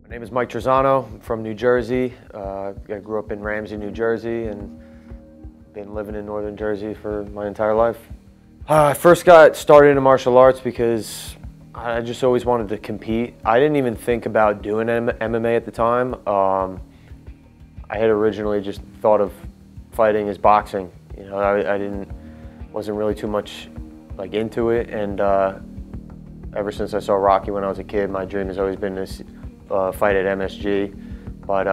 My name is Mike Trizano. I'm from New Jersey. I grew up in Ramsey, New Jersey, and been living in northern Jersey for my entire life. I first got started in martial arts because I just always wanted to compete. I didn't even think about doing MMA at the time. I had originally just thought of fighting as boxing. You know, I wasn't really too much like into it, and ever since I saw Rocky when I was a kid, my dream has always been to fight at MSG. But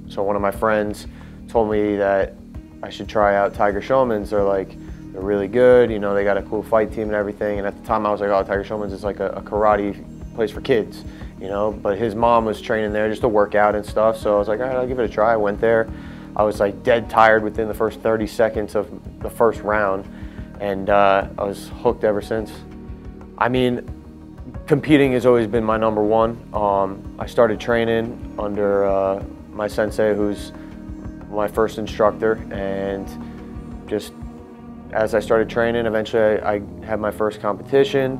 so one of my friends told me that I should try out Tiger Showman's. They're really good, you know, they got a cool fight team and everything. And at the time I was like, oh, Tiger Showman's is like a karate place for kids, you know. But his mom was training there just to work out and stuff. So I was like, all right, I'll give it a try. I went there. I was like dead tired within the first 30 seconds of the first round. And I was hooked ever since. I mean, competing has always been my number one. I started training under my sensei, who's my first instructor, and just as I started training, eventually I had my first competition.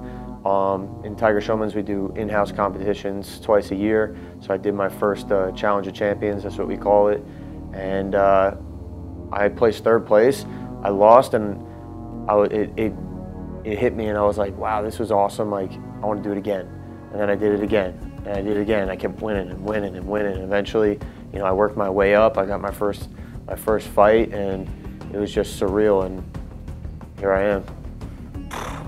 In Tiger Showman's, we do in-house competitions twice a year. So I did my first Challenge of Champions, that's what we call it. And I placed third place. I lost, and it hit me, and I was like, wow, this was awesome. Like, I want to do it again. And then I did it again, and I did it again. I kept winning and winning and winning. And eventually, you know, I worked my way up. I got my first fight, and it was just surreal. And here I am.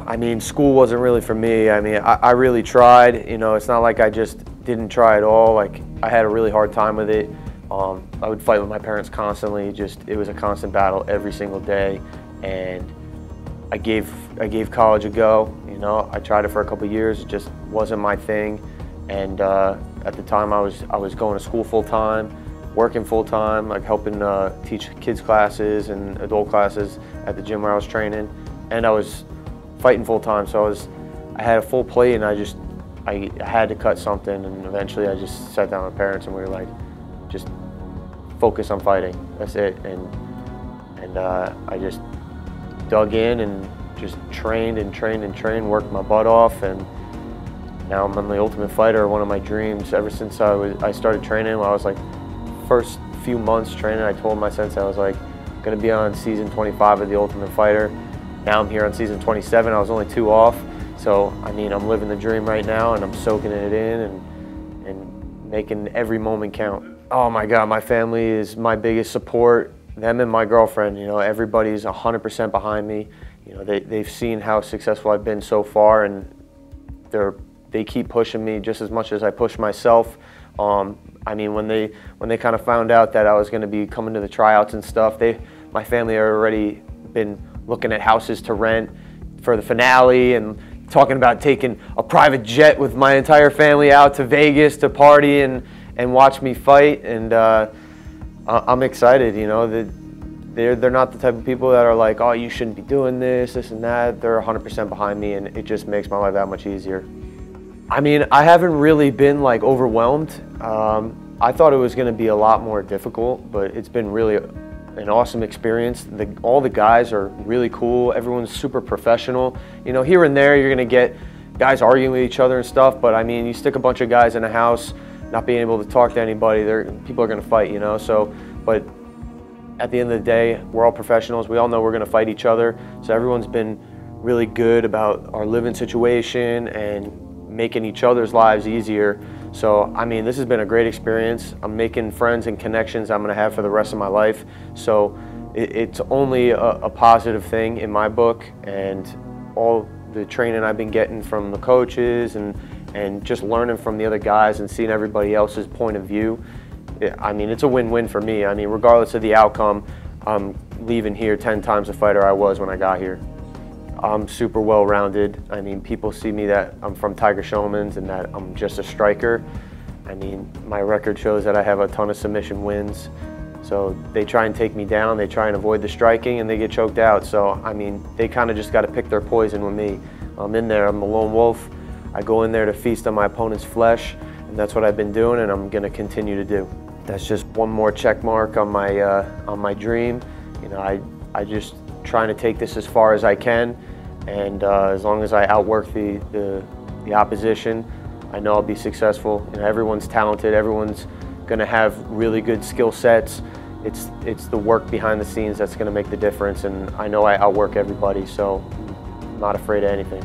I mean, school wasn't really for me. I mean, I really tried. You know, it's not like I just didn't try at all. Like, I had a really hard time with it. I would fight with my parents constantly. It was a constant battle every single day. And I gave college a go. You know, I tried it for a couple of years. It just wasn't my thing. And at the time, I was going to school full time, working full time, like helping teach kids classes and adult classes at the gym where I was training, and I was fighting full time. So I had a full plate, and I had to cut something. And eventually, I just sat down with my parents, and we were like, just focus on fighting. That's it. And I just dug in and just trained and trained and trained, worked my butt off, and now I'm the Ultimate Fighter. One of my dreams ever since I started training. When I was like, first few months training, I told my sensei I was like, I'm gonna be on season 25 of the Ultimate Fighter. Now I'm here on season 27. I was only 2 off, so I mean, I'm living the dream right now, and I'm soaking it in and making every moment count. Oh my God, my family is my biggest support. Them and my girlfriend, you know, everybody's 100% behind me. You know, they've seen how successful I've been so far, and they keep pushing me just as much as I push myself. I mean, when they kind of found out that I was going to be coming to the tryouts and stuff, my family had already been looking at houses to rent for the finale, and talking about taking a private jet with my entire family out to Vegas to party and watch me fight. And I'm excited, you know, that they're not the type of people that are like, oh, you shouldn't be doing this and that. They're 100% behind me, and it just makes my life that much easier. I mean, I haven't really been like overwhelmed. I thought it was going to be a lot more difficult, but it's been really an awesome experience. All the guys are really cool. Everyone's super professional. You know, here and there you're going to get guys arguing with each other and stuff, but I mean, you stick a bunch of guys in a house, not being able to talk to anybody, people are going to fight, you know. So, but at the end of the day, we're all professionals. We all know we're going to fight each other. So everyone's been really good about our living situation and making each other's lives easier. So, I mean, this has been a great experience. I'm making friends and connections I'm going to have for the rest of my life. So it's only a positive thing in my book, and all the training I've been getting from the coaches and just learning from the other guys and seeing everybody else's point of view. I mean, it's a win-win for me. I mean, regardless of the outcome, I'm leaving here 10 times the fighter I was when I got here. I'm super well-rounded. I mean, people see me that I'm from Tiger Showman's and that I'm just a striker. I mean, my record shows that I have a ton of submission wins. So they try and take me down, they try and avoid the striking, and they get choked out. So, I mean, they kind of just got to pick their poison with me. I'm in there, I'm the lone wolf. I go in there to feast on my opponent's flesh, and that's what I've been doing, and I'm going to continue to do. That's just one more check mark on my dream. You know, I just trying to take this as far as I can, and as long as I outwork the opposition, I know I'll be successful. You know, everyone's talented, everyone's gonna have really good skill sets. It's the work behind the scenes that's gonna make the difference, and I know I outwork everybody, so I'm not afraid of anything.